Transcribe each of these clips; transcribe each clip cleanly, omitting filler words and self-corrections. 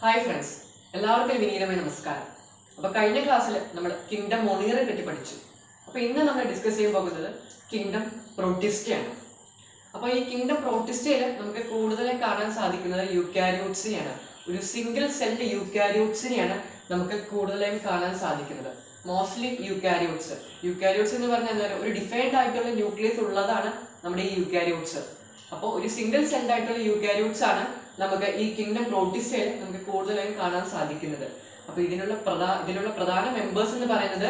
Hi friends, എല്ലാവർക്കും വിനീതമായ നമസ്കാരം. അപ്പോൾ കഴിഞ്ഞ ക്ലാസ്സിൽ നമ്മൾ കിങ്ഡം മോണിയറെ പറ്റി പഠിച്ചു. അപ്പോൾ ഇന്ന് നമ്മൾ ഡിസ്കസ് ചെയ്യാൻ പോകുന്നത് കിങ്ഡം പ്രോട്ടിസ്റ്റയാണ്. അപ്പോൾ ഈ കിങ്ഡം പ്രോട്ടിസ്റ്റയിൽ നമുക്ക് കൂടുതലായി കാണാൻ സാധിക്കുന്നത് യൂക്കാരിയോട്സിനെയാണ്. ഒരു സിംഗിൾ സെല്ല് യൂക്കാരിയോട്സിനെയാണ് നമുക്ക് കൂടുതലായും കാണാൻ സാധിക്കുന്നത്. മോസ്റ്റ്ലി യൂക്കാരിയോട്സ് എന്ന് പറഞ്ഞാൽ എന്താ, ഒരു ഡിഫൈൻഡ് ആയിട്ടുള്ള ന്യൂക്ലിയസ് ഉള്ളതാണ് നമ്മുടെ ഈ യൂക്കാരിയോട്സ്. അപ്പോൾ ഒരു സിംഗിൾ സെൽഡ് ആയിട്ടുള്ള യൂക്കാരിയോട്സ് ആണ് നമുക്ക് ഈ കിങ്ഡം പ്രോട്ടിസ്റ്റയിൽ നമുക്ക് കൂടുതലായും കാണാൻ സാധിക്കുന്നത്. അപ്പോൾ ഇതിലുള്ള പ്രധാന മെമ്പേഴ്സ് എന്ന് പറയുന്നത്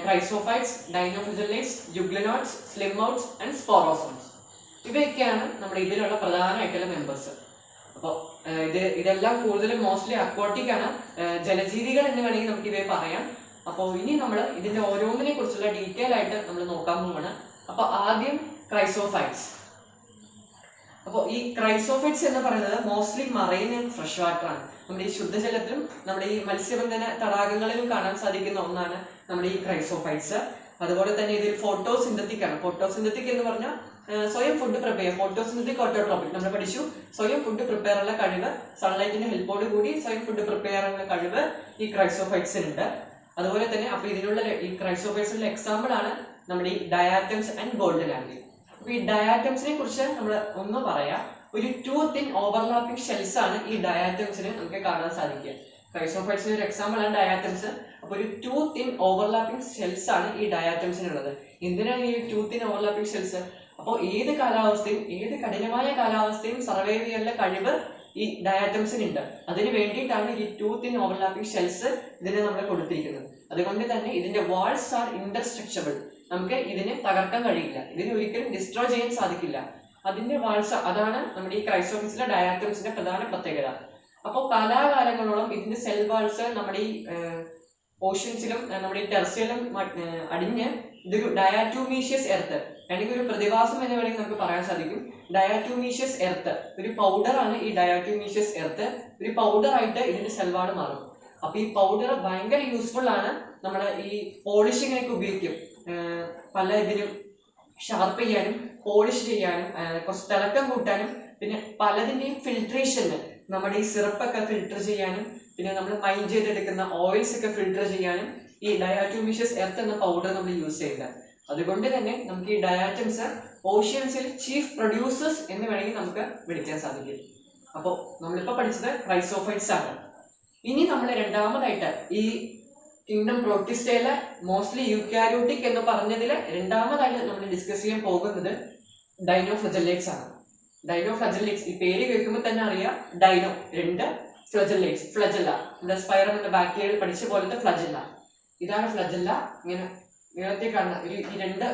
ക്രൈസോഫൈറ്റ്സ്, ഡൈനോഫ്ലജെല്ലേറ്റ്സ്, ജുഗ്ലനോട്സ്, സ്ലിമൗട്സ് ആൻഡ് സ്പോറോസോൺസ്. ഇവയൊക്കെയാണ് നമ്മുടെ ഇതിലുള്ള പ്രധാനമായിട്ടുള്ള മെമ്പേഴ്സ്. അപ്പോൾ ഇതെല്ലാം കൂടുതലും മോസ്റ്റ്ലി അക്വാട്ടിക് ആണ്, ജലജീവികൾ എന്ന് വേണമെങ്കിൽ നമുക്ക് ഇവയെ പറയാം. അപ്പോൾ ഇനി നമ്മൾ ഇതിന്റെ ഓരോന്നിനെ കുറിച്ചുള്ള ഡീറ്റെയിൽ ആയിട്ട് നമ്മൾ നോക്കാൻ പോവാണ്. അപ്പോൾ ആദ്യം ക്രൈസോഫൈറ്റ്സ്. അപ്പോൾ ഈ ക്രൈസോഫൈറ്റ്സ് എന്ന് പറയുന്നത് mostly marine and fresh water ആണ്. നമ്മുടെ ഈ ശുദ്ധജലത്തിലും നമ്മുടെ ഈ മത്സ്യബന്ധന തടാകങ്ങളിലും കാണാൻ സാധിക്കുന്ന ഒന്നാണ് നമ്മുടെ ഈ ക്രൈസോഫൈറ്റ്സ്. അതുപോലെ തന്നെ ഇതിൽ ഫോട്ടോസിന്തറ്റിക് ആണ്. ഫോട്ടോസിന്തറ്റിക് എന്ന് പറഞ്ഞാൽ സ്വയം ഫുഡ് പ്രിപ്പയർ, ഫോട്ടോസിന്തറ്റിക് ഓട്ടോട്രോപിക് നമ്മൾ പഠിച്ചു. സ്വയം ഫുഡ് പ്രിപ്പയർ ഉള്ള കഴിവ്, സൺലൈറ്റിന്റെ ഹെൽപ്പോട് കൂടി സ്വയം ഫുഡ് പ്രിപ്പയർ ഉള്ള കഴിവ് ഈ ക്രൈസോഫൈറ്റ്സിനുണ്ട്. അതുപോലെ തന്നെ അപ്പോൾ ഇതിനുള്ള ഈ ക്രൈസോഫൈറ്റ്സിന്റെ എക്സാമ്പിൾ ആണ് നമ്മുടെ ഈ ഡയാറ്റംസ് ആൻഡ് ഗോൾഡൻ ആൽഗെ. അപ്പൊ ഈ ഡയാറ്റംസിനെ കുറിച്ച് നമ്മൾ ഒന്ന് പറയാം. ഒരു 2 തിൻ ഓവർലാപ്പിംഗ് ഷെൽസ് ആണ് ഈ ഡയാറ്റംസിന് നമുക്ക് കാണാൻ സാധിക്കുക. ക്രൈസോഫൈറ്റ്സിന് ഒരു എക്സാമ്പിൾ ആണ് ഡയാറ്റംസ്. അപ്പൊ ഒരു 2 തിൻ ഓവർലാപ്പിംഗ് ഷെൽസ് ആണ് ഈ ഡയാറ്റംസിനുള്ളത്. എന്തിനാണ് ഈ 2 തിൻ ഓവർലാപ്പിംഗ് ഷെൽസ്? അപ്പോൾ ഏത് കാലാവസ്ഥയും, ഏത് കഠിനമായ കാലാവസ്ഥയും സർവൈവ് ചെയ്യാനുള്ള കഴിവ് ഈ ഡയാറ്റംസിനുണ്ട്. അതിന് വേണ്ടിയിട്ടാണ് ഈ 2 തിൻ ഓവർലാപ്പിംഗ് ഷെൽസ് ഇതിന് നമ്മൾ കൊടുത്തിരിക്കുന്നത്. അതുകൊണ്ട് തന്നെ ഇതിന്റെ വാൾസ് ആർ ഇൻഡസ്ട്രക്ചബിൾ. നമുക്ക് ഇതിനെ തകർക്കാൻ കഴിയില്ല, ഇതിനെ ഒരിക്കലും ഡിസ്ട്രോയ് ചെയ്യാൻ സാധിക്കില്ല. അതിന്റെ വാൾസ്, അതാണ് നമ്മുടെ ഈ ക്രൈസോഫൈറ്റ്സിലെ ഡയാറ്റംസിന്റെ പ്രധാന പ്രത്യേകത. അപ്പോൾ കാലാകാലങ്ങളോളം ഇതിന്റെ സെൽ വാൾസ് നമ്മുടെ ഈ ഓഷ്യൻസിലും നമ്മുടെ ഈ ടെറസിലും അടിഞ്ഞ് ഇതൊരു ഡയാറ്റോമീഷ്യസ് എർത്ത്, അല്ലെങ്കിൽ ഒരു പ്രതിഭാസം എന്ന് വേണമെങ്കിൽ നമുക്ക് പറയാൻ സാധിക്കും. ഡയാറ്റോമീഷ്യസ് എർത്ത് ഒരു പൗഡർ ആണ്. ഈ ഡയാറ്റോമീഷ്യസ് എർത്ത് ഒരു പൗഡർ ആയിട്ട് ഇതിന്റെ സെൽവാള് മാറും. അപ്പൊ ഈ പൗഡർ ഭയങ്കര യൂസ്ഫുൾ ആണ്. നമ്മുടെ ഈ പോളിഷിങ്ങിനൊക്കെ ഉപയോഗിക്കും. പല ഇതിനും ഷാർപ്പ് ചെയ്യാനും പോളിഷ് ചെയ്യാനും കുറച്ച് തിളക്കം കൂട്ടാനും, പിന്നെ പലതിന്റെയും ഫിൽട്രേഷന്, നമ്മുടെ ഈ സിറപ്പൊക്കെ ഫിൽട്ടർ ചെയ്യാനും, പിന്നെ നമ്മൾ മൈൻ ചെയ്തെടുക്കുന്ന ഓയിൽസ് ഒക്കെ ഫിൽട്ടർ ചെയ്യാനും ഈ ഡയാറ്റോമീഷ്യസ് എർത്ത് എന്ന പൗഡർ നമ്മൾ യൂസ് ചെയ്യില്ല. അതുകൊണ്ട് തന്നെ നമുക്ക് ഈ ഡയാറ്റംസ് ഓഷ്യൻസിൽ ചീഫ് പ്രൊഡ്യൂസേഴ്സ് എന്ന് വേണമെങ്കിൽ നമുക്ക് വിളിക്കാൻ സാധിക്കും. അപ്പോൾ നമ്മളിപ്പോൾ പഠിച്ചത് ക്രൈസോഫൈറ്റ്സ് ആണ്. ഇനി നമ്മൾ രണ്ടാമതായിട്ട് ഈ കിങ്ഡം പ്രോട്ടിസ്റ്റയിലെ മോസ്റ്റ്ലി യൂക്കാരിയോട്ടിക് എന്ന് പറഞ്ഞതിൽ രണ്ടാമതായിട്ട് നമ്മൾ ഡിസ്കസ് ചെയ്യാൻ പോകുന്നത് ഡൈനോഫ്ലജെല്ലേറ്റ്സ് ആണ്. ഡൈനോഫ്ലജെല്ലേറ്റ്സ്, ഈ പേര് കേൾക്കുമ്പോൾ തന്നെ അറിയാം, ഡൈനോ 2, ഫ്ലജെല്ലേറ്റ്സ്, ഫ്ലജെല്ല, സ്പൈറം എന്ന ബാക്ടീരിയയിൽ പഠിച്ച പോലത്തെ ഫ്ലജെല്ല. ഇതാണ് ഫ്ലജെല്ല. ഇങ്ങനെ നീളത്തിൽ കാണുന്ന ഈ 2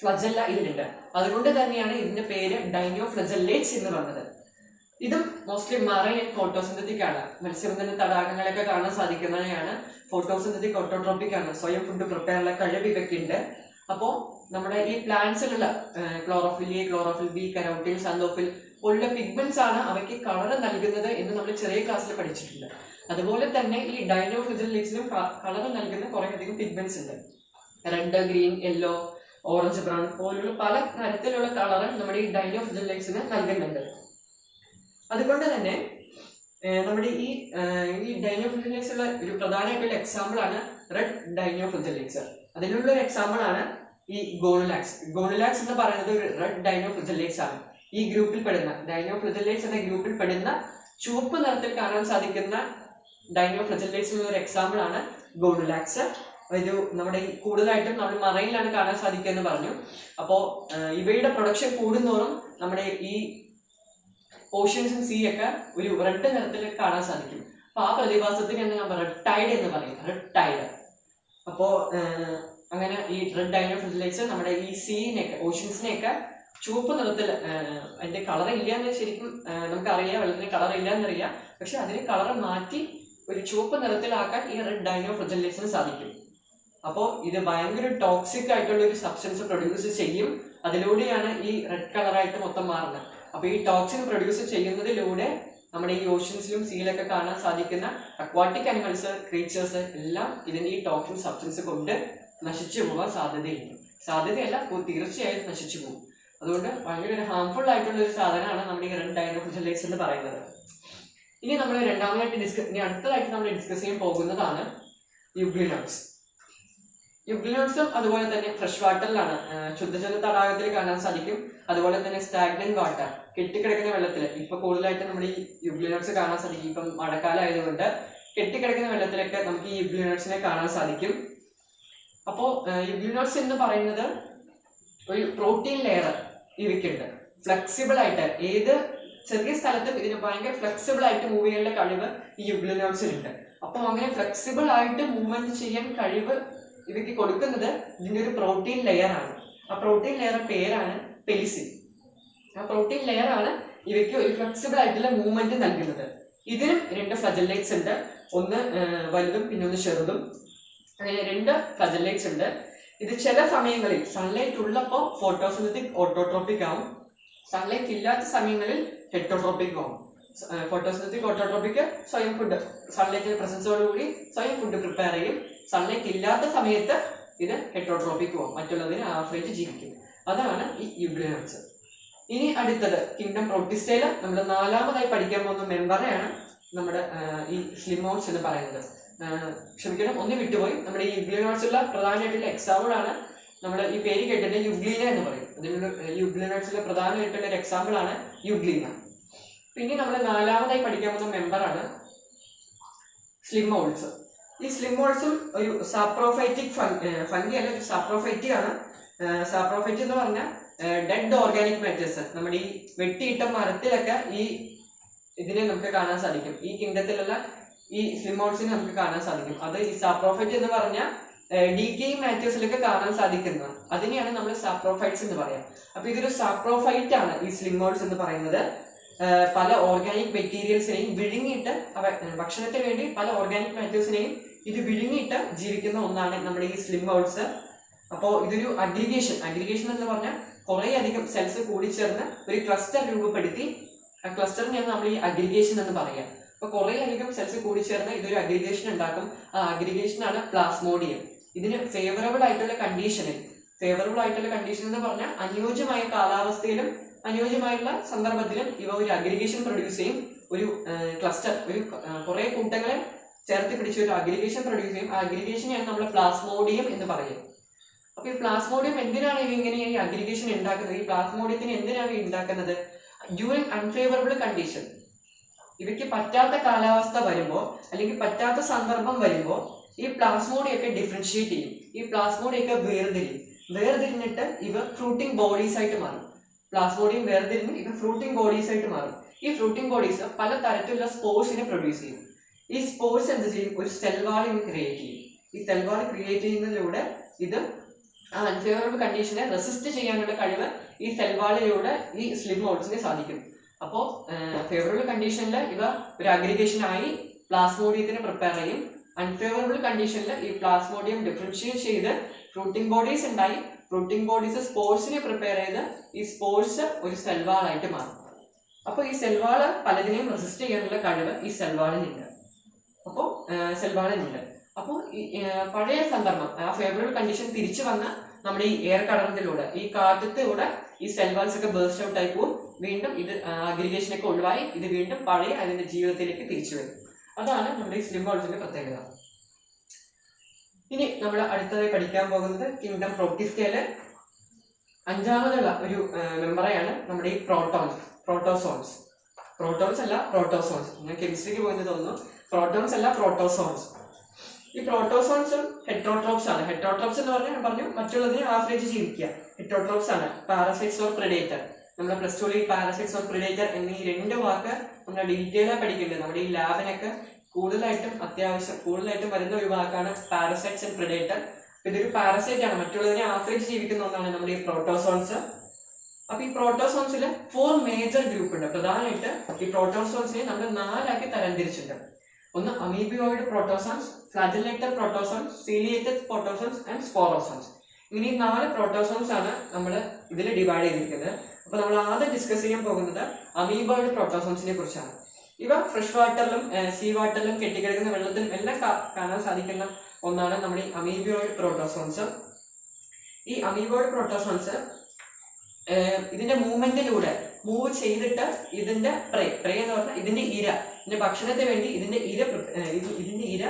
ഫ്ലജെല്ല ഇതിലുണ്ട്. അതുകൊണ്ട് തന്നെയാണ് ഇതിന്റെ പേര് ഡൈനോഫ്ലജെല്ലേറ്റ്സ് എന്ന് പറഞ്ഞത്. ഇതും മോസ്റ്റ്ലി മറൈൻ ആൻഡ് ഫോട്ടോസിന്തറ്റിക് ആണ്. മത്സ്യബന്ധന തടാകങ്ങളൊക്കെ കാണാൻ സാധിക്കുന്നവയാണ്. ഫോട്ടോസിന്തറ്റിക് ഓട്ടോട്രോപിക് ആണ്. സ്വയം ഫുഡ് പ്രിപ്പയർ ഉള്ള കഴിവ് ഇവയ്ക്കുണ്ട്. അപ്പോൾ നമ്മുടെ ഈ പ്ലാന്റ്സിലുള്ള chlorophyll A, chlorophyll B, carotene, xanthophyll പോലുള്ള പിഗ്മെന്റ്സ് ആണ് അവയ്ക്ക് കളർ നൽകുന്നത് എന്ന് നമ്മൾ ചെറിയ ക്ലാസ്സിൽ പഠിച്ചിട്ടുണ്ട്. അതുപോലെ തന്നെ ഈ ഡൈനോഫ്ലജെല്ലേറ്റ്സിനും കളർ നൽകുന്ന കുറേയധികം പിഗ്മെന്റ്സ് ഉണ്ട്. Red, green, yellow, orange, brown പോലുള്ള പല തരത്തിലുള്ള കളർ നമ്മുടെ ഈ ഡൈനോഫ്ലജെല്ലേറ്റ്സിന് നൽകുന്നുണ്ട്. അതുകൊണ്ട് തന്നെ നമ്മുടെ ഈ ഡൈനോഫ്ലജെല്ലേറ്റ്സ് ഉള്ള ഒരു പ്രധാനമായിട്ടുള്ള എക്സാമ്പിൾ ആണ് റെഡ് ഡൈനോഫ്ലജെല്ലേറ്റ്സ്. അതിനുള്ള ഒരു എക്സാമ്പിൾ ആണ് ഈ ഗോണുലാക്സ്. ഗോണുലാക്സ് എന്ന് പറയുന്നത് ഒരു റെഡ് ഡൈനോഫ്ലജെല്ലേറ്റ്സ് ആണ്. ഈ ഗ്രൂപ്പിൽ പെടുന്ന ഡൈനോഫ്ലജെല്ലേറ്റ്സ് എന്ന ഗ്രൂപ്പിൽ പെടുന്ന ചുവപ്പ് നിറത്തിൽ കാണാൻ സാധിക്കുന്ന ഡൈനോഫ്ലജെല്ലേറ്റ്സിനുള്ള ഒരു എക്സാമ്പിൾ ആണ് ഗോണുലാക്സ്. ഒരു നമ്മുടെ കൂടുതലായിട്ടും നമ്മൾ മറൈനിലാണ് കാണാൻ സാധിക്കുക എന്ന് പറഞ്ഞു. അപ്പോൾ ഇവയുടെ പ്രൊഡക്ഷൻ കൂടുന്തോറും നമ്മുടെ ഈ ഓഷ്യൻസും സീ ഒക്കെ ഒരു റെഡ് നിറത്തിൽ കാണാൻ സാധിക്കും. അപ്പൊ ആ പ്രതിഭാസത്തിന് നമ്മൾ റെഡ് ടൈഡ് എന്ന് പറയും, റെഡ് ടൈഡ്. അപ്പോ അങ്ങനെ ഈ റെഡ് ഡൈനോഫ്ലജെല്ലേറ്റ്സ് നമ്മുടെ ഈ സീനെയൊക്കെ, ഓഷ്യൻസിനെയൊക്കെ ചുവപ്പ് നിറത്തിൽ, അതിന്റെ കളർ ഇല്ലാന്ന് ശരിക്കും നമുക്കറിയാം, വെള്ളത്തിന് കളർ ഇല്ലാന്നറിയാം. പക്ഷെ അതിന് കളർ മാറ്റി ഒരു ചുവപ്പ് നിറത്തിലാക്കാൻ ഈ റെഡ് ഡൈനോഫ്ലജെല്ലേറ്റ്സിന് സാധിക്കും. അപ്പോൾ ഇത് ഭയങ്കര ടോക്സിക് ആയിട്ടുള്ള ഒരു സബ്സ്റ്റൻസ് പ്രൊഡ്യൂസ് ചെയ്യും. അതിലൂടെയാണ് ഈ റെഡ് കളറായിട്ട് മൊത്തം മാറുന്നത്. അപ്പൊ ഈ ടോക്സിൻ പ്രൊഡ്യൂസ് ചെയ്യുന്നതിലൂടെ നമ്മുടെ ഈ ഓഷ്യൻസിലും സീയിലൊക്കെ കാണാൻ സാധിക്കുന്ന അക്വാട്ടിക് അനിമൽസ്, ക്രീച്ചേഴ്സ് എല്ലാം ഇതിന്റെ ഈ ടോക്സിൻ സബ്സ്റ്റൻസ് കൊണ്ട് നശിച്ചു പോകാൻ സാധ്യതയല്ല, തീർച്ചയായും നശിച്ചു പോകും. അതുകൊണ്ട് ഭയങ്കര ഹാംഫുൾ ആയിട്ടുള്ള ഒരു സാധനമാണ് നമ്മുടെ ഈ റെഡ് ഡൈനോഫ്ലജെല്ലേറ്റ്സ് എന്ന് പറയുന്നത്. ഇനി നമ്മൾ അടുത്തതായിട്ട് നമ്മൾ ഡിസ്കസ് ചെയ്യാൻ പോകുന്നതാണ് യുഗ്ലിനോട്സ്. യുഗ്ലിനോട്സും അതുപോലെ തന്നെ ഫ്രഷ് വാട്ടറിലാണ്, ശുദ്ധജല തടാകത്തിൽ കാണാൻ സാധിക്കും. അതുപോലെ തന്നെ സ്റ്റാഗ്നന്റ് വാട്ടർ, കെട്ടിക്കിടക്കുന്ന വെള്ളത്തിൽ ഇപ്പൊ കൂടുതലായിട്ട് നമ്മുടെ ഈ യുഗ്ലിനോട്സ് കാണാൻ സാധിക്കും. ഇപ്പം മഴക്കാലം ആയതുകൊണ്ട് കെട്ടിക്കിടക്കുന്ന വെള്ളത്തിലൊക്കെ നമുക്ക് ഈ യുഗ്ലിനോട്സിനെ കാണാൻ സാധിക്കും. അപ്പോൾ യുഗ്ലിനോട്സ് എന്ന് പറയുന്നത് ഒരു പ്രോട്ടീൻ ലെയർ ഇവയ്ക്കുണ്ട്. ഫ്ലെക്സിബിൾ ആയിട്ട് ഏത് ചെറിയ സ്ഥലത്തും ഇതിന് ഭയങ്കര ഫ്ലെക്സിബിൾ ആയിട്ട് മൂവ് ചെയ്യാനുള്ള കഴിവ് ഈ യുഗ്ലിനോട്സിനുണ്ട്. അപ്പോൾ അങ്ങനെ ഫ്ലെക്സിബിൾ ആയിട്ട് മൂവ്മെന്റ് ചെയ്യാൻ കഴിവ് ഇവയ്ക്ക് കൊടുക്കുന്നത് ഇതിന്റെ ഒരു പ്രോട്ടീൻ ലെയർ ആണ്. ആ പ്രോട്ടീൻ ലെയർ പേരാണ് പെലിസിൻ. ആ പ്രോട്ടീൻ ലെയർ ആണ് ഇവയ്ക്ക് ഒരു ഫ്ലെക്സിബിൾ ആയിട്ടുള്ള മൂവ്മെന്റ് നൽകുന്നത്. ഇതിനും 2 ഫ്ലജല്ലേറ്റ്സ് ഉണ്ട്, ഒന്ന് വലുതും പിന്നെ ഒന്ന് ചെറുതും. അങ്ങനെ 2 ഫ്ലജല്ലേറ്റ്സ് ഉണ്ട്. ഇത് ചില സമയങ്ങളിൽ സൺലൈറ്റ് ഉള്ളപ്പോൾ ഫോട്ടോസിന്തറ്റിക് ഓട്ടോട്രോപിക് ആവും, സൺലൈറ്റ് ഇല്ലാത്ത സമയങ്ങളിൽ ഹെറ്റോട്രോപിക് ആവും. ഫോട്ടോസിന്തറ്റിക് ഓട്ടോട്രോപിക് സ്വയം ഫുഡ്, സൺലൈറ്റിന്റെ പ്രസൻസോടുകൂടി സ്വയം ഫുഡ് പ്രിപ്പയർ ചെയ്യും. സൺലൈറ്റ് ഇല്ലാത്ത സമയത്ത് ഇത് ഹെറ്റോട്രോപിക് ആവും, മറ്റുള്ളതിനെ ആശ്രയിച്ച് ജീവിക്കും. അതാണ് ഈ യുഗ്ലിനോട്സ്. ഇനി അടുത്തത് കിങ്ഡം പ്രോട്ടിസ്റ്റയിൽ നമ്മൾ 4ാമതായി പഠിക്കാൻ പോകുന്ന മെമ്പറെയാണ് നമ്മുടെ ഈ സ്ലിമോട്സ് എന്ന് പറയുന്നത്. ക്ഷമിക്കണം, ഒന്ന് വിട്ടുപോയി. നമ്മുടെ ഈ യുഗ്ലിനോട്സുള്ള പ്രധാനമായിട്ടുള്ള എക്സാമ്പിൾ ആണ് നമ്മൾ ഈ പേര് കേട്ടിട്ട് യുഗ്ലീന എന്ന് പറയും. അതിനുള്ള യുഗ്ലിനോട്സിലെ പ്രധാനമായിട്ടുള്ള ഒരു എക്സാമ്പിൾ ആണ് യുഗ്ലീന. പിന്നെ നമ്മൾ 4ാമതായി പഠിക്കാൻ പോകുന്ന മെമ്പറാണ് സ്ലിമോൾസ്. ഈ സ്ലിമോൾസും ഒരു സാപ്രോഫൈറ്റിക് ഫംഗി അല്ല, ഒരു സാപ്രോഫൈറ്റി ആണ്. സാപ്രോഫൈറ്റ് എന്ന് പറഞ്ഞാൽ ഡെഡ് ഓർഗാനിക് മാറ്റേഴ്സ്, നമ്മുടെ ഈ വെട്ടിയിട്ട മരത്തിലൊക്കെ ഈ ഇതിനെ നമുക്ക് കാണാൻ സാധിക്കും. ഈ കിങ്ഡത്തിലുള്ള ഈ സ്ലിമോൾസിനെ നമുക്ക് കാണാൻ സാധിക്കും. അത് ഈ സാപ്രോഫൈറ്റ് എന്ന് പറഞ്ഞാൽ ഡീക്കേയിങ് മാറ്റേഴ്സിലൊക്കെ കാണാൻ സാധിക്കുന്ന അതിനെയാണ് നമ്മൾ സാപ്രോഫൈറ്റ്സ് എന്ന് പറയാം. അപ്പൊ ഇതൊരു സാപ്രോഫൈറ്റ് ആണ് ഈ സ്ലിമോൾസ് എന്ന് പറയുന്നത്. പല ഓർഗാനിക് മെറ്റീരിയൽസിനെയും വിഴുങ്ങിയിട്ട് ഭക്ഷണത്തിന് വേണ്ടി പല ഓർഗാനിക് മാറ്റേഴ്സിനെയും ഇത് വിഴുങ്ങിയിട്ട് ജീവിക്കുന്ന ഒന്നാണ് നമ്മുടെ ഈ സ്ലിമോൾസ്. അപ്പോൾ ഇതൊരു അഗ്രിഗേഷൻ എന്ന് പറഞ്ഞാൽ കുറെ അധികം സെൽസ് കൂടിച്ചേർന്ന് ഒരു ക്ലസ്റ്റർ രൂപപ്പെടുത്തി, ആ ക്ലസ്റ്ററിനെയാണ് നമ്മൾ ഈ അഗ്രിഗേഷൻ എന്ന് പറയാം. അപ്പൊ കുറെ അധികം സെൽസ് കൂടിച്ചേർന്ന് ഇതൊരു അഗ്രിഗേഷൻ ഉണ്ടാക്കും. ആ അഗ്രിഗേഷനാണ് പ്ലാസ്മോഡിയം. ഇതിന് ഫേവറബിൾ ആയിട്ടുള്ള കണ്ടീഷൻ എന്ന് പറഞ്ഞാൽ അനുയോജ്യമായ കാലാവസ്ഥയിലും അനുയോജ്യമായുള്ള സന്ദർഭത്തിലും ഇവ ഒരു അഗ്രിഗേഷൻ പ്രൊഡ്യൂസ് ചെയ്യും. ഒരു ക്ലസ്റ്റർ, ഒരു കുറെ കൂട്ടങ്ങളെ ചേർത്ത് പിടിച്ച് ഒരു അഗ്രിഗേഷൻ പ്രൊഡ്യൂസ് ചെയ്യും. ആ അഗ്രിഗേഷനെയാണ് നമ്മൾ പ്ലാസ്മോഡിയം എന്ന് പറയും. അപ്പൊ ഈ പ്ലാസ്മോഡിയം എന്തിനാണ് ഇങ്ങനെ ഈ അഗ്രിഗേഷൻ ഉണ്ടാക്കുന്നത്? ഈ പ്ലാസ്മോഡിയത്തിന് എന്തിനാണ് ഉണ്ടാക്കുന്നത്? ഡ്യൂറിങ് അൺഫേവറബിൾ കണ്ടീഷൻ, ഇവയ്ക്ക് പറ്റാത്ത കാലാവസ്ഥ വരുമ്പോൾ അല്ലെങ്കിൽ പറ്റാത്ത സന്ദർഭം വരുമ്പോൾ ഈ പ്ലാസ്മോഡിയൊക്കെ ഡിഫറൻഷിയേറ്റ് ചെയ്യും. ഈ പ്ലാസ്മോഡിയൊക്കെ വേർതിരിഞ്ഞിട്ട് ഇവ ഫ്രൂട്ടിംഗ് ബോഡീസ് ആയിട്ട് മാറും. പ്ലാസ്മോഡിയം വേർതിരിഞ്ഞ് ഇവ ഫ്രൂട്ടിംഗ് ബോഡീസ് ആയിട്ട് മാറും. ഈ ഫ്രൂട്ടിംഗ് ബോഡീസ് പല തരത്തിലുള്ള സ്പോർസിനെ പ്രൊഡ്യൂസ് ചെയ്യും. ഈ സ്പോർസ് എന്ത് ചെയ്യും? ഒരു സെൽ വാൾ ക്രിയേറ്റ് ചെയ്യും. ഈ സെൽ വാൾ ക്രിയേറ്റ് ചെയ്യുന്നതിലൂടെ ഇത് ആ അൺഫേവറബിൾ കണ്ടീഷനെ റെസിസ്റ്റ് ചെയ്യാനുള്ള കഴിവ് ഈ സെൽ വാളിലൂടെ ഈ സ്ലിമോൾസിന് സാധിക്കും. അപ്പോൾ ഫേവറബിൾ കണ്ടീഷനിൽ ഇവ ഒരു അഗ്രിഗേഷൻ ആയി പ്ലാസ്മോഡിയത്തിന് പ്രിപ്പയർ ചെയ്യും. അൺഫേവറബിൾ കണ്ടീഷനിൽ ഈ പ്ലാസ്മോഡിയം ഡിഫറൻഷിയേറ്റ് ചെയ്ത് ഫ്രൂട്ടിംഗ് ബോഡീസ് ഉണ്ടായി. ഫ്രൂട്ടിംഗ് ബോഡീസ് സ്പോർസിനെ പ്രിപ്പയർ ചെയ്ത് ഈ സ്പോർസ് ഒരു സെൽവാൾ ആയിട്ട് മാറും. അപ്പോൾ ഈ സെൽവാള് പലതിനെയും റെസിസ്റ്റ് ചെയ്യാനുള്ള കഴിവ് ഈ സെൽവാളിനുണ്ട്. അപ്പോൾ പഴയ സന്ദർഭം, ആ ഫേവറബിൾ കണ്ടീഷൻ തിരിച്ചു വന്ന നമ്മുടെ ഈ എയർ കടന്നതിലൂടെ, ഈ കാറ്റത്തിലൂടെ ഈ സെൽവാൾസ് ഒക്കെ ബേസ്റ്റ് ഔട്ട് ആയി പോകും. വീണ്ടും ഇത് അഗ്രിഗേഷൻ ഒക്കെ ഒഴിവായി ഇത് വീണ്ടും പഴയ അതിന്റെ ജീവിതത്തിലേക്ക് തിരിച്ചു വരും. അതാണ് നമ്മുടെ ഈ സ്ലിമോൾസിന്റെ പ്രത്യേകത. ഇനി നമ്മൾ അടുത്തതായി പഠിക്കാൻ പോകുന്നത് കിങ്ഡം പ്രോട്ടിസ്റ്റയിലെ 5ാമതുള്ള ഒരു മെമ്പറെയാണ് നമ്മുടെ ഈ പ്രോട്ടോസോൺസ്. ഞാൻ കെമിസ്ട്രിക്ക് പോയെന്ന് തോന്നുന്നു. പ്രോട്ടോൺസ് അല്ല, പ്രോട്ടോസോൺസ്. ഈ പ്രോട്ടോസോൺസും ഹെറ്ററോട്രോപ്സ് ആണ്. ഹെറ്ററോട്രോപ്സ് എന്ന് പറഞ്ഞാൽ ഞാൻ പറഞ്ഞു മറ്റുള്ളതിനെ ആശ്രയിച്ച് ജീവിക്കുക. ഹെറ്ററോട്രോപ്സ് ആണ് പാരസൈറ്റ്സ് ഓർ പ്രെഡേറ്റർ. നമ്മുടെ plus two parasites or predator എന്നീ 2 വാക്ക് നമ്മൾ ഡീറ്റെയിൽ ആയി പഠിക്കേണ്ടത്. നമ്മുടെ ഈ ലാബിനൊക്കെ കൂടുതലായിട്ടും വരുന്ന ഒരു വാക്കാണ് പാരസൈറ്റ്സ് ആൻഡ് പ്രെഡേറ്റർ. ഇതൊരു പാരസൈറ്റ് ആണ്, മറ്റുള്ളതിനെ ആശ്രയിച്ച് ജീവിക്കുന്ന ഒന്നാണ് നമ്മുടെ ഈ പ്രോട്ടോസോൺസ്. അപ്പൊ ഈ പ്രോട്ടോസോൺസിൽ 4 മേജർ ഗ്രൂപ്പ് ഉണ്ട്. പ്രധാനമായിട്ട് ഈ പ്രോട്ടോസോൺസിനെ നമ്മൾ 4 തരംതിരിച്ചിട്ടുണ്ട്. ഒന്ന് അമീബിയോയിഡ് പ്രോട്ടോസോൺസ്, ഫ്ലാജെല്ലേറ്റഡ് പ്രോട്ടോസോൺസ്, സീലിയേറ്റഡ് പ്രോട്ടോസോൺസ് ആൻഡ് സ്പോറോസോൺസ്. ഇങ്ങനെ ഈ 4 പ്രോട്ടോസോൺസ് ആണ് നമ്മൾ ഇതിൽ ഡിവൈഡ് ചെയ്തിരിക്കുന്നത്. അപ്പൊ നമ്മൾ ആദ്യം ഡിസ്കസ് ചെയ്യാൻ പോകുന്നത് അമീബോയിഡ് പ്രോട്ടോസോൺസിനെ കുറിച്ചാണ്. ഇവ ഫ്രഷ് വാട്ടറിലും സീ വാട്ടറിലും കെട്ടിക്കിടക്കുന്ന വെള്ളത്തിലും എല്ലാം കാണാൻ സാധിക്കുന്ന ഒന്നാണ് നമ്മുടെ ഈ അമീബിയോയിഡ് പ്രോട്ടോസോൺസ്. ഈ അമീബോയിഡ് പ്രോട്ടോസോൺസ് ഇതിന്റെ മൂവ്മെന്റിലൂടെ മൂവ് ചെയ്തിട്ട് ഇതിന്റെ പ്രേ എന്ന് പറഞ്ഞാൽ ഇതിന്റെ പിന്നെ ഭക്ഷണത്തിന് വേണ്ടി ഇതിന്റെ ഇര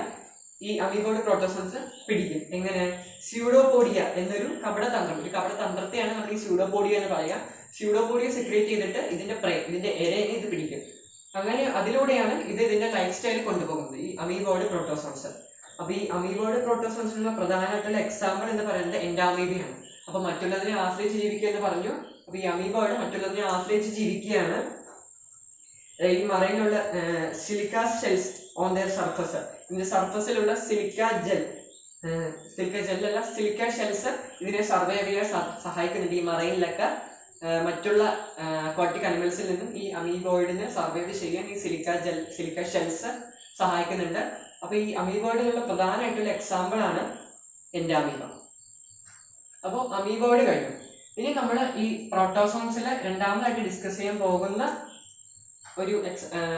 ഈ അമീബോയ്ഡ് പ്രോട്ടോസോൺസ് പിടിക്കും. എങ്ങനെ? സ്യൂഡോപോഡിയ എന്നൊരു കപടതന്ത്രത്തെയാണ് നമ്മൾ ഈ സ്യൂഡോപോഡിയ എന്ന് പറയാം. സ്യൂഡോപോഡിയ സെക്രീറ്റ് ചെയ്തിട്ട് ഇതിന്റെ ഇരയെ ഇത് പിടിക്കും. അങ്ങനെ അതിലൂടെയാണ് ഇതിന്റെ ലൈഫ് സ്റ്റൈൽ കൊണ്ടുപോകുന്നത്, ഈ അമീബോയ്ഡ് പ്രോട്ടോസോൺസ്. അപ്പൊ ഈ അമീബോയ്ഡ് പ്രോട്ടോസോൺസിനുള്ള പ്രധാനമായിട്ടുള്ള എക്സാമ്പിൾ എന്ന് പറയുന്നത് എൻഡാമീബിയാണ്. അപ്പൊ മറ്റുള്ളതിനെ ആശ്രയിച്ച് ജീവിക്കുക എന്ന് പറഞ്ഞു. അപ്പൊ ഈ അമീബോയ്ഡ് മറ്റുള്ളതിനെ ആശ്രയിച്ച് ജീവിക്കുകയാണ്. ഈ മറയിലുള്ള silica shells on their surface, ഇതിന്റെ സർഫസിലുള്ള സിലിക്ക ഷെൽസ് ഇതിനെ സർവൈവ് ചെയ്യാൻ സഹായിക്കുന്നുണ്ട്. ഈ മറയിലൊക്കെ മറ്റുള്ള അക്വാട്ടിക് അനിമൽസിൽ നിന്നും ഈ അമീബോയിഡിനെ സർവൈവ് ചെയ്യാൻ ഈ സിലിക്ക ഷെൽസ് സഹായിക്കുന്നുണ്ട്. അപ്പൊ ഈ അമീബോയിഡിലുള്ള പ്രധാനമായിട്ടുള്ള എക്സാമ്പിൾ ആണ് എൻഡാമീബ. അപ്പോൾ അമീബോയിഡ് കഴിഞ്ഞു. ഇനി നമ്മൾ ഈ പ്രോട്ടോസോൺസിലെ രണ്ടാമതായിട്ട് ഡിസ്കസ് ചെയ്യാൻ പോകുന്ന ഒരു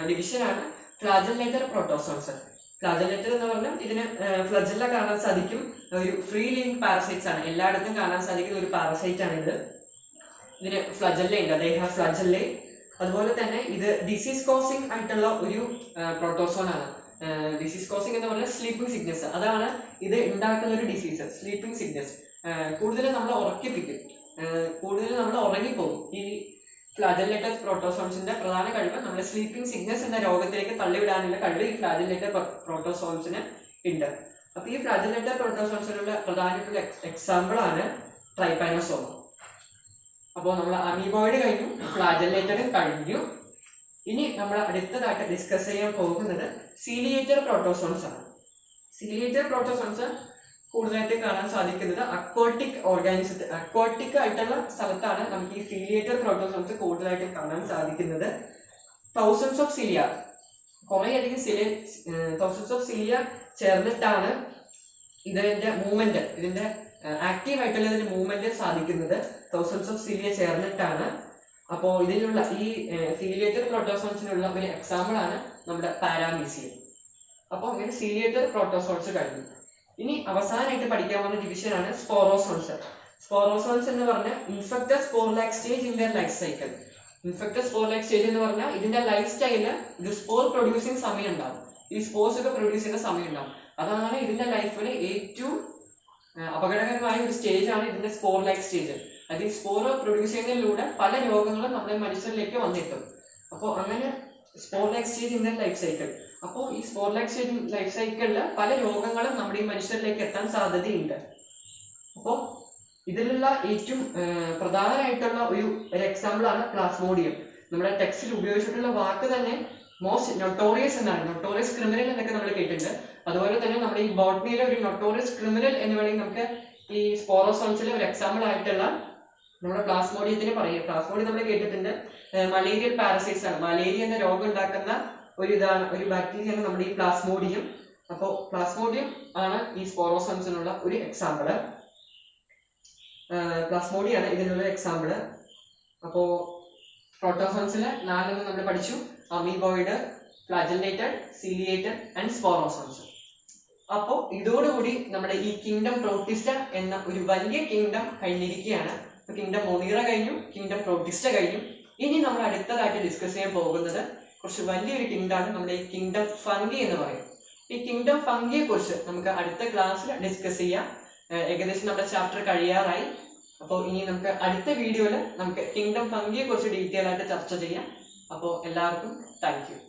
ഡിവിഷനാണ് ഫ്ലാജെല്ലേറ്റഡ് പ്രോട്ടോസോൺസ്. ഫ്ലാജെല്ലേറ്റഡ് എന്ന് പറഞ്ഞാൽ ഇതിന് ഫ്ലജെല്ല കാണാൻ സാധിക്കും. ഒരു ഫ്രീ ലിവിങ് പാരസൈറ്റ്സ് ആണ്, എല്ലായിടത്തും കാണാൻ സാധിക്കുന്ന ഒരു പാരസൈറ്റ് ആണ് ഇത്. ഇതിന് ഫ്ലജെല്ല ഉണ്ട്, അദ്ദേഹം ഫ്ലജെല്ലെ. അതുപോലെ തന്നെ ഇത് ഡിസീസ് കോസിങ് ആയിട്ടുള്ള ഒരു പ്രോട്ടോസോൺ ആണ്. ഡിസീസ് കോസിങ് എന്ന് പറഞ്ഞാൽ സ്ലീപ്പിംഗ് സിക്നസ്, അതാണ് ഇത് ഉണ്ടാക്കുന്ന ഒരു ഡിസീസ്, സ്ലീപ്പിംഗ് സിക്നസ്. കൂടുതൽ നമ്മൾ ഉറക്കിപ്പിക്കും, കൂടുതൽ നമ്മൾ ഉറങ്ങിപ്പോകും. ഈ ഫ്ലാജെല്ലേറ്റഡ് പ്രോട്ടോസോൺസിന്റെ പ്രധാന കഴിവ് നമ്മൾ സ്ലീപ്പിംഗ് സിക്നസ് എന്ന രോഗത്തിലേക്ക് തള്ളിവിടാനുള്ള കഴിവ് ഈ ഫ്ലാജെല്ലേറ്റഡ് പ്രോട്ടോസോൺസിന് ഉണ്ട്. അപ്പൊ ഈ ഫ്ലാജെല്ലേറ്റഡ് പ്രോട്ടോസോൺസിനുള്ള പ്രധാനപ്പെട്ട എക്സാമ്പിൾ ആണ് ട്രൈപ്പാനോസോമ. അപ്പോൾ നമ്മൾ അമീബോയിഡ് കഴിഞ്ഞു, ഫ്ലാജെല്ലേറ്റഡ് കഴിഞ്ഞു. ഇനി നമ്മൾ അടുത്തതായിട്ട് ഡിസ്കസ് ചെയ്യാൻ പോകുന്നത് സീലിയേറ്റഡ് പ്രോട്ടോസോൺസ് ആണ്. സീലിയേറ്റഡ് പ്രോട്ടോസോൺസ് കൂടുതലായിട്ട് കാണാൻ സാധിക്കുന്നത് അക്വാട്ടിക് ആയിട്ടുള്ള സ്ഥലത്താണ് നമുക്ക് ഈ സീലിയേറ്റഡ് പ്രോട്ടോസോൺസ് കൂടുതലായിട്ട് കാണാൻ സാധിക്കുന്നത്. തൗസൻഡ്സ് ഓഫ് സിലിയ ചേർന്നിട്ടാണ് ഇതിന്റെ മൂവ്മെന്റ്, ഇതിന്റെ ആക്റ്റീവ് ആയിട്ടുള്ള ഇതിന്റെ മൂവ്മെന്റ് സാധിക്കുന്നത് തൗസൻഡ്സ് ഓഫ് സിലിയ ചേർന്നിട്ടാണ്. അപ്പോൾ ഇതിലുള്ള ഈ സീലിയേറ്റഡ് പ്രോട്ടോസോൺസിനുള്ള ഒരു എക്സാമ്പിൾ ആണ് നമ്മുടെ പാരാമീസിയം. അപ്പോൾ അങ്ങനെ സീലിയേറ്റഡ് പ്രോട്ടോസോൺസ് കഴിഞ്ഞു. ഇനി അവസാനമായിട്ട് പഠിക്കാൻ പോകുന്ന ഡിവിഷനാണ് സ്പോറോസോൺസ്. സ്പോറോസോൺസ് എന്ന് പറഞ്ഞാൽ infected spore like stage in their life cycle. Infected spore like stage എന്ന് പറഞ്ഞാൽ ഇതിന്റെ ലൈഫ് സ്റ്റൈലില് ഇത് സ്പോർ പ്രൊഡ്യൂസിങ് സമയം ഉണ്ടാവും, ഈ സ്പോർസ് ഒക്കെ പ്രൊഡ്യൂസ് ചെയ്യുന്ന സമയം ഉണ്ടാവും. അതാണ് ഇതിന്റെ ലൈഫിൽ ഏറ്റവും അപകടകരമായ ഒരു സ്റ്റേജ് ആണ് ഇതിന്റെ സ്പോർ ലൈക്ക് സ്റ്റേജ്. അത് ഈ സ്പോർ പ്രൊഡ്യൂസ് ചെയ്യുന്നതിലൂടെ പല രോഗങ്ങളും നമ്മുടെ മനുഷ്യരിലേക്ക് വന്നെത്തും. അപ്പോൾ അങ്ങനെ spore like stage in their life cycle. അപ്പോൾ ഈ സ്പോർ ലൈക്ക് സ്റ്റേജ് ലൈഫ് സൈക്കിളില് പല രോഗങ്ങളും നമ്മുടെ ഈ മനുഷ്യരിലേക്ക് എത്താൻ സാധ്യതയുണ്ട്. അപ്പോൾ ഇതിലുള്ള ഏറ്റവും പ്രധാനമായിട്ടുള്ള ഒരു എക്സാമ്പിൾ ആണ് പ്ലാസ്മോഡിയം. നമ്മുടെ ടെക്സ്റ്റിൽ ഉപയോഗിച്ചിട്ടുള്ള വാക്ക് തന്നെ മോസ്റ്റ് നൊട്ടോറിയസ് എന്നാണ്, നൊട്ടോറിയസ് ക്രിമിനൽ എന്നൊക്കെ നമ്മൾ കേട്ടിട്ടുണ്ട്. അതുപോലെ തന്നെ നമ്മുടെ ഈ ബോട്ടണിയിലെ ഒരു നൊട്ടോറിയസ് ക്രിമിനൽ എന്ന് വേണമെങ്കിൽ നമുക്ക് ഈ സ്പോറോസോൺസിലെ ഒരു എക്സാമ്പിൾ ആയിട്ടുള്ള നമ്മുടെ പ്ലാസ്മോഡിയത്തിന് പറയും. പ്ലാസ്മോഡിയം നമ്മൾ കേട്ടിട്ടുണ്ട്, മലേറിയൽ പാരസൈറ്റ്സ് ആണ്, മലേറിയ എന്ന രോഗം ഉണ്ടാക്കുന്ന ഒരു ബാക്ടീരിയയാണ് നമ്മുടെ ഈ പ്ലാസ്മോഡിയം. അപ്പോൾ പ്ലാസ്മോഡിയം ആണ് ഈ സ്പോറോസോൺസിനുള്ള ഒരു എക്സാമ്പിള്. പ്ലാസ്മോഡിയാണ് ഇതിനുള്ള എക്സാമ്പിള്. അപ്പോൾ പ്രോട്ടോസോൺസിലെ 4 നമ്മൾ പഠിച്ചു: അമീബോയിഡ്, ഫ്ലാജെല്ലേറ്റഡ്, സീലിയേറ്റഡ് ആൻഡ് സ്പോറോസോൺസ്. അപ്പോൾ ഇതോടുകൂടി നമ്മുടെ ഈ കിങ്ഡം പ്രോട്ടിസ്റ്റ എന്ന ഒരു വലിയ കിങ്ഡം കഴിഞ്ഞിരിക്കുകയാണ്. കിങ്ഡം മോണിറ കഴിഞ്ഞു, കിങ്ഡം പ്രോട്ടിസ്റ്റ കഴിഞ്ഞു. ഇനി നമ്മൾ അടുത്തതായിട്ട് ഡിസ്കസ് ചെയ്യാൻ പോകുന്നത് കുറച്ച് വലിയൊരു കിങ്ഡമാണ്, നമ്മുടെ ഈ കിങ്ഡം ഫംഗി എന്ന് പറയും. ഈ കിങ്ഡം ഫംഗിയെ കുറിച്ച് നമുക്ക് അടുത്ത ക്ലാസ്സിൽ ഡിസ്കസ് ചെയ്യാം. ഏകദേശം നമ്മുടെ ചാപ്റ്റർ കഴിയാറായി. അപ്പോൾ ഇനി നമുക്ക് അടുത്ത വീഡിയോയിൽ നമുക്ക് കിങ്ഡം ഫംഗിയെ കുറിച്ച് ഡീറ്റെയിൽ ആയിട്ട് ചർച്ച ചെയ്യാം. അപ്പോൾ എല്ലാവർക്കും താങ്ക് യു.